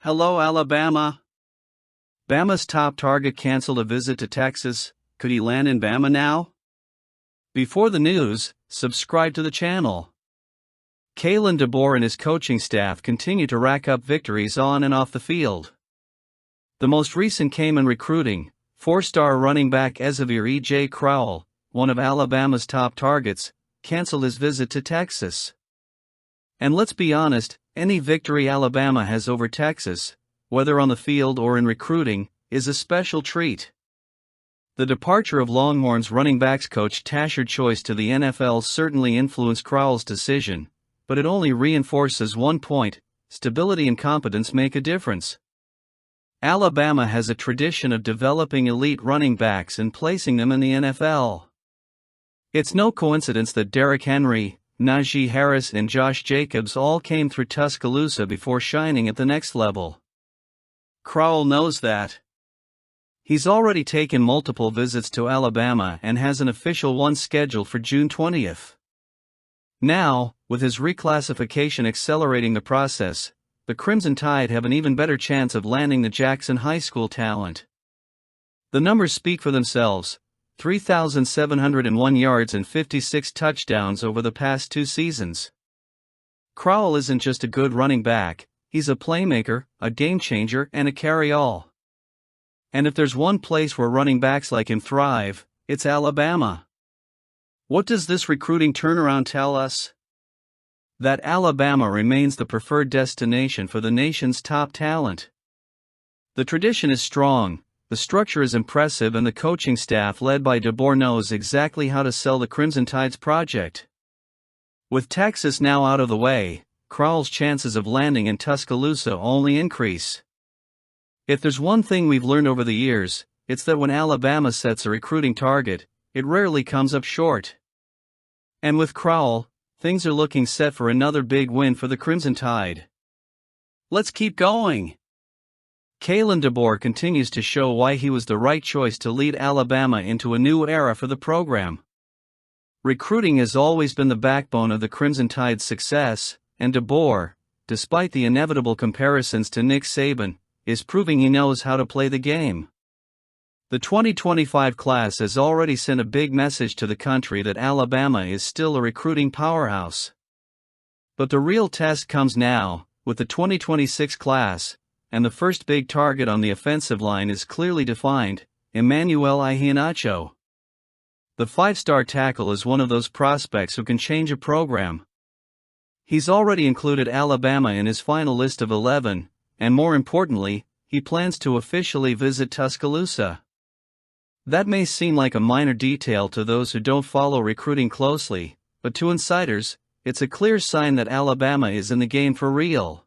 Hello, Alabama. Bama's top target canceled a visit to Texas. Could he land in Bama now? Before the news, subscribe to the channel. Kalen DeBoer and his coaching staff continue to rack up victories on and off the field. The most recent came in recruiting. Four-star running back Ezavier Crowell, one of Alabama's top targets, canceled his visit to Texas. And let's be honest, any victory Alabama has over Texas, whether on the field or in recruiting, is a special treat. The departure of Longhorns running backs coach Tasher Choice to the NFL certainly influenced Crowell's decision, but it only reinforces one point: stability and competence make a difference. Alabama has a tradition of developing elite running backs and placing them in the NFL. It's no coincidence that Derrick Henry, Najee Harris and Josh Jacobs all came through Tuscaloosa before shining at the next level. Crowell knows that. He's already taken multiple visits to Alabama and has an official one scheduled for June 20th. Now, with his reclassification accelerating the process, the Crimson Tide have an even better chance of landing the Jackson High School talent. The numbers speak for themselves: 3,701 yards and 56 touchdowns over the past 2 seasons. Crowell isn't just a good running back, he's a playmaker, a game-changer and a carry-all. And if there's one place where running backs like him thrive, it's Alabama. What does this recruiting turnaround tell us? That Alabama remains the preferred destination for the nation's top talent. The tradition is strong, the structure is impressive, and the coaching staff led by DeBoer knows exactly how to sell the Crimson Tide's project. With Texas now out of the way, Crowell's chances of landing in Tuscaloosa only increase. If there's one thing we've learned over the years, it's that when Alabama sets a recruiting target, it rarely comes up short. And with Crowell, things are looking set for another big win for the Crimson Tide. Let's keep going. Kalen DeBoer continues to show why he was the right choice to lead Alabama into a new era for the program. Recruiting has always been the backbone of the Crimson Tide's success, and DeBoer, despite the inevitable comparisons to Nick Saban, is proving he knows how to play the game. The 2025 class has already sent a big message to the country that Alabama is still a recruiting powerhouse. But the real test comes now, with the 2026 class, and the first big target on the offensive line is clearly defined: Emmanuel Iheanacho. The 5-star tackle is one of those prospects who can change a program. He's already included Alabama in his final list of 11, and more importantly, he plans to officially visit Tuscaloosa. That may seem like a minor detail to those who don't follow recruiting closely, but to insiders, it's a clear sign that Alabama is in the game for real.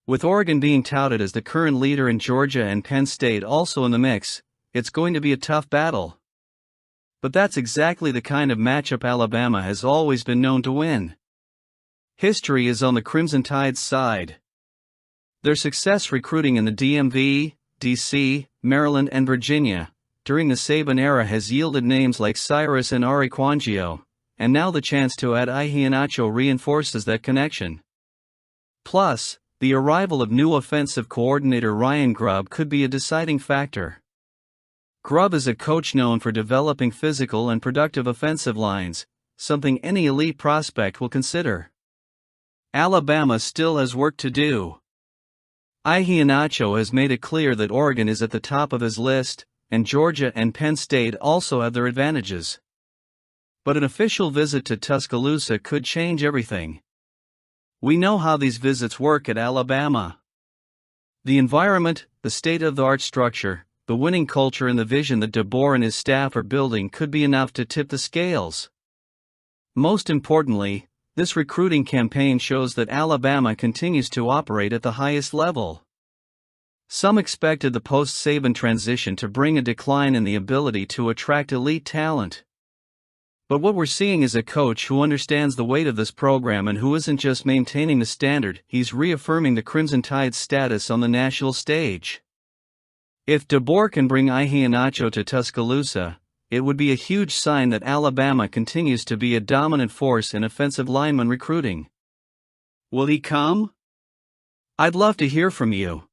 With Oregon being touted as the current leader in Georgia and Penn State also in the mix, it's going to be a tough battle. But that's exactly the kind of matchup Alabama has always been known to win. History is on the Crimson Tide's side. Their success recruiting in the DMV, DC, Maryland and Virginia during the Saban era has yielded names like Cyrus and Ari Quangio, and now the chance to add Iheanacho reinforces that connection. Plus, the arrival of new offensive coordinator Ryan Grubb could be a deciding factor. Grubb is a coach known for developing physical and productive offensive lines, something any elite prospect will consider. Alabama still has work to do. Iheanacho has made it clear that Oregon is at the top of his list, and Georgia and Penn State also have their advantages. But an official visit to Tuscaloosa could change everything. We know how these visits work at Alabama. The environment, the state-of-the-art structure, the winning culture and the vision that DeBoer and his staff are building could be enough to tip the scales. Most importantly, this recruiting campaign shows that Alabama continues to operate at the highest level. Some expected the post-Saban transition to bring a decline in the ability to attract elite talent. But what we're seeing is a coach who understands the weight of this program and who isn't just maintaining the standard, he's reaffirming the Crimson Tide's status on the national stage. If DeBoer can bring Iheanacho to Tuscaloosa, it would be a huge sign that Alabama continues to be a dominant force in offensive lineman recruiting. Will he come? I'd love to hear from you.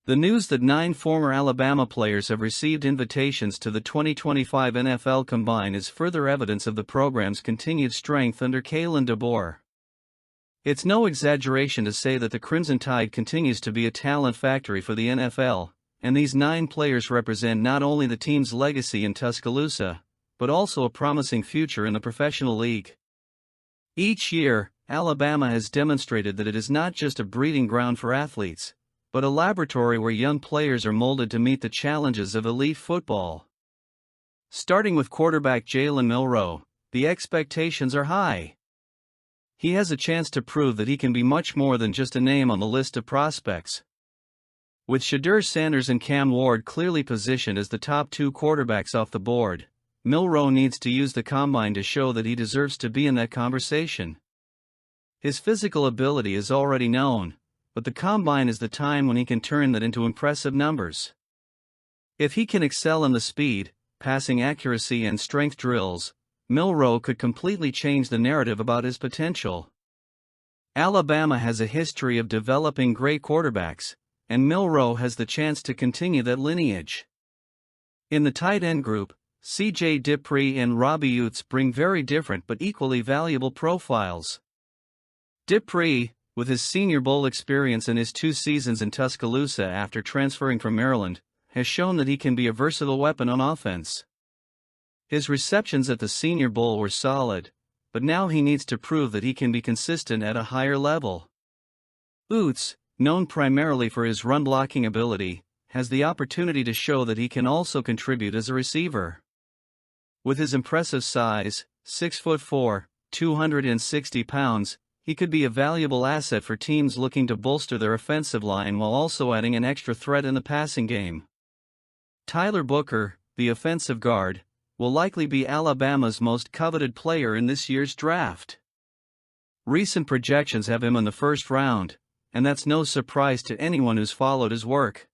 The news that 9 former Alabama players have received invitations to the 2025 NFL Combine is further evidence of the program's continued strength under Kalen DeBoer. It's no exaggeration to say that the Crimson Tide continues to be a talent factory for the NFL, and these 9 players represent not only the team's legacy in Tuscaloosa, but also a promising future in the professional league. Each year, Alabama has demonstrated that it is not just a breeding ground for athletes, but a laboratory where young players are molded to meet the challenges of elite football. Starting with quarterback Jalen Milroe, the expectations are high. He has a chance to prove that he can be much more than just a name on the list of prospects. With Shedeur Sanders and Cam Ward clearly positioned as the top 2 quarterbacks off the board, Milroe needs to use the combine to show that he deserves to be in that conversation. His physical ability is already known, but the combine is the time when he can turn that into impressive numbers. If he can excel in the speed, passing accuracy and strength drills, Milroe could completely change the narrative about his potential. Alabama has a history of developing great quarterbacks, and Milroe has the chance to continue that lineage. In the tight end group, C.J. Dippre and Robbie Utes bring very different but equally valuable profiles. Dippre, with his Senior Bowl experience and his 2 seasons in Tuscaloosa after transferring from Maryland, has shown that he can be a versatile weapon on offense. His receptions at the Senior Bowl were solid, but now he needs to prove that he can be consistent at a higher level. Utes, known primarily for his run-blocking ability, has the opportunity to show that he can also contribute as a receiver. With his impressive size, 6'4", 260 pounds, he could be a valuable asset for teams looking to bolster their offensive line while also adding an extra threat in the passing game. Tyler Booker, the offensive guard, will likely be Alabama's most coveted player in this year's draft. Recent projections have him in the first round, and that's no surprise to anyone who's followed his work.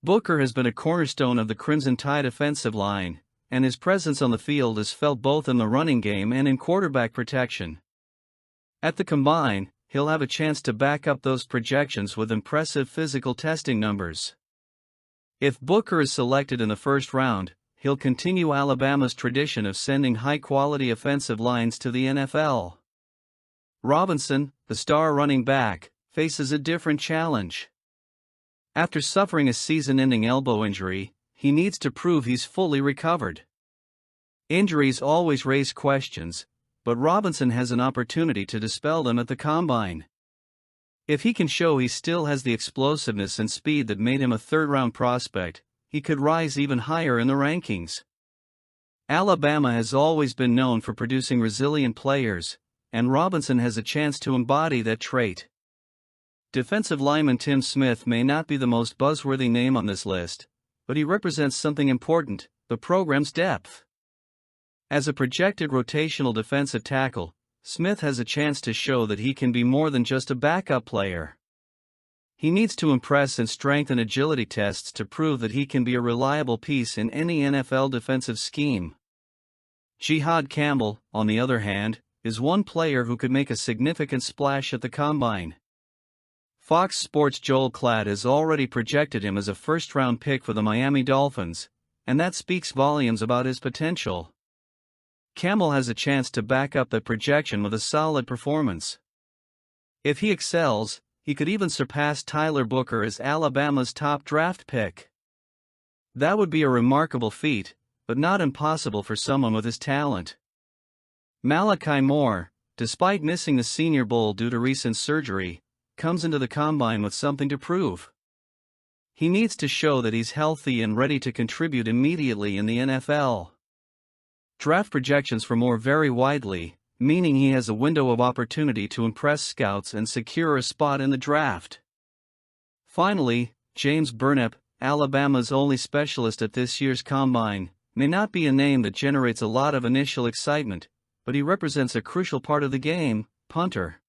Booker has been a cornerstone of the Crimson Tide offensive line, and his presence on the field is felt both in the running game and in quarterback protection. At the Combine, he'll have a chance to back up those projections with impressive physical testing numbers. If Booker is selected in the first round, he'll continue Alabama's tradition of sending high-quality offensive lines to the NFL. Robinson, the star running back, faces a different challenge. After suffering a season-ending elbow injury, he needs to prove he's fully recovered. Injuries always raise questions, but Robinson has an opportunity to dispel them at the Combine. If he can show he still has the explosiveness and speed that made him a third-round prospect, he could rise even higher in the rankings. Alabama has always been known for producing resilient players, and Robinson has a chance to embody that trait. Defensive lineman Tim Smith may not be the most buzzworthy name on this list, but he represents something important: the program's depth. As a projected rotational defensive tackle, Smith has a chance to show that he can be more than just a backup player. He needs to impress in strength and agility tests to prove that he can be a reliable piece in any NFL defensive scheme. Jihad Campbell, on the other hand, is one player who could make a significant splash at the Combine. Fox Sports' Joel Klatt has already projected him as a first-round pick for the Miami Dolphins, and that speaks volumes about his potential. Campbell has a chance to back up that projection with a solid performance. If he excels, he could even surpass Tyler Booker as Alabama's top draft pick. That would be a remarkable feat, but not impossible for someone with his talent. Malachi Moore, despite missing the Senior Bowl due to recent surgery, comes into the Combine with something to prove. He needs to show that he's healthy and ready to contribute immediately in the NFL. Draft projections for Moore vary widely, meaning he has a window of opportunity to impress scouts and secure a spot in the draft. Finally, James Burnip, Alabama's only specialist at this year's Combine, may not be a name that generates a lot of initial excitement, but he represents a crucial part of the game: punter.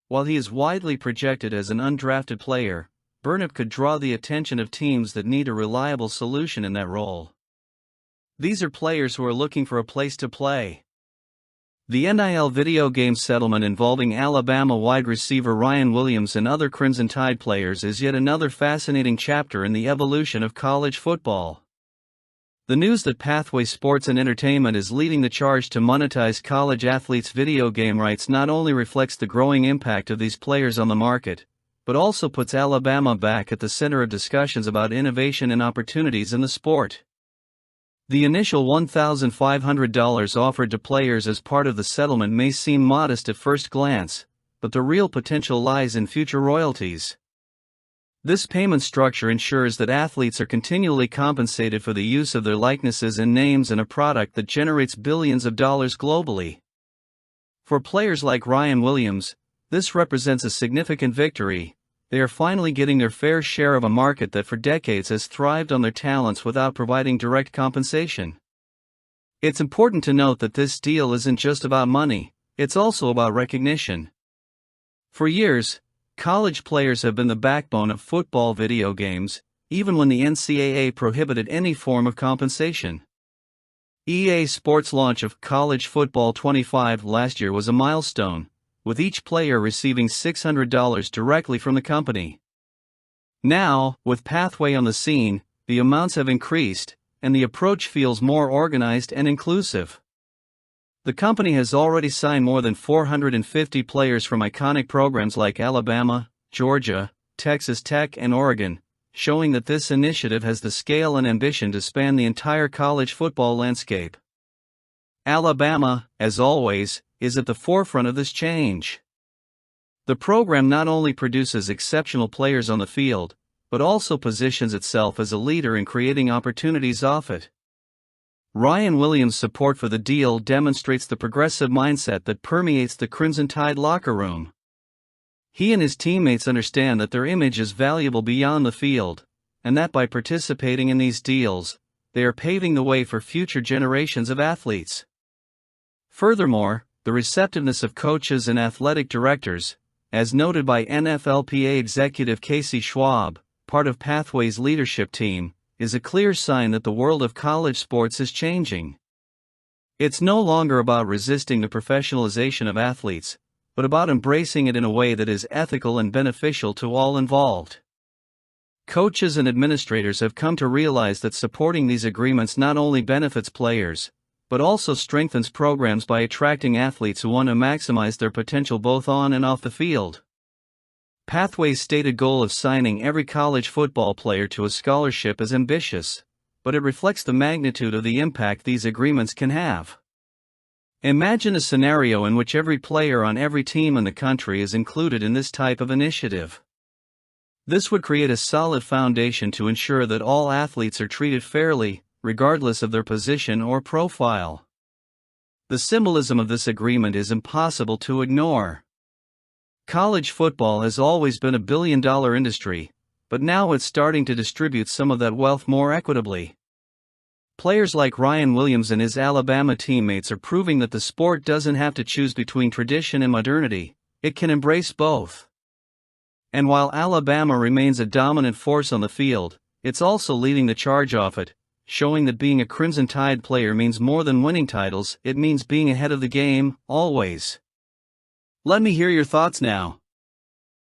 While he is widely projected as an undrafted player, Burnip could draw the attention of teams that need a reliable solution in that role. These are players who are looking for a place to play. The NIL video game settlement involving Alabama wide receiver Ryan Williams and other Crimson Tide players is yet another fascinating chapter in the evolution of college football. The news that Pathway Sports and Entertainment is leading the charge to monetize college athletes' video game rights not only reflects the growing impact of these players on the market, but also puts Alabama back at the center of discussions about innovation and opportunities in the sport. The initial $1,500 offered to players as part of the settlement may seem modest at first glance, but the real potential lies in future royalties. This payment structure ensures that athletes are continually compensated for the use of their likenesses and names in a product that generates billions of dollars globally. For players like Ryan Williams, this represents a significant victory. They are finally getting their fair share of a market that for decades has thrived on their talents without providing direct compensation. It's important to note that this deal isn't just about money, it's also about recognition. For years, college players have been the backbone of football video games, even when the NCAA prohibited any form of compensation. EA Sports' launch of College Football 25 last year was a milestone, with each player receiving $600 directly from the company. Now, with Pathway on the scene, the amounts have increased, and the approach feels more organized and inclusive. The company has already signed more than 450 players from iconic programs like Alabama, Georgia, Texas Tech, and Oregon, showing that this initiative has the scale and ambition to span the entire college football landscape. Alabama, as always, is at the forefront of this change. The program not only produces exceptional players on the field, but also positions itself as a leader in creating opportunities off it. Ryan Williams' support for the deal demonstrates the progressive mindset that permeates the Crimson Tide locker room. He and his teammates understand that their image is valuable beyond the field, and that by participating in these deals, they are paving the way for future generations of athletes. Furthermore, the receptiveness of coaches and athletic directors, as noted by NFLPA executive Casey Schwab, part of Pathway's leadership team, is a clear sign that the world of college sports is changing. It's no longer about resisting the professionalization of athletes, but about embracing it in a way that is ethical and beneficial to all involved. Coaches and administrators have come to realize that supporting these agreements not only benefits players, but also strengthens programs by attracting athletes who want to maximize their potential both on and off the field. Pathway's stated goal of signing every college football player to a scholarship is ambitious, but it reflects the magnitude of the impact these agreements can have. Imagine a scenario in which every player on every team in the country is included in this type of initiative. This would create a solid foundation to ensure that all athletes are treated fairly, regardless of their position or profile. The symbolism of this agreement is impossible to ignore. College football has always been a billion-dollar industry, but now it's starting to distribute some of that wealth more equitably. Players like Ryan Williams and his Alabama teammates are proving that the sport doesn't have to choose between tradition and modernity, it can embrace both. And while Alabama remains a dominant force on the field, it's also leading the charge off it, showing that being a Crimson Tide player means more than winning titles, it means being ahead of the game, always. Let me hear your thoughts now.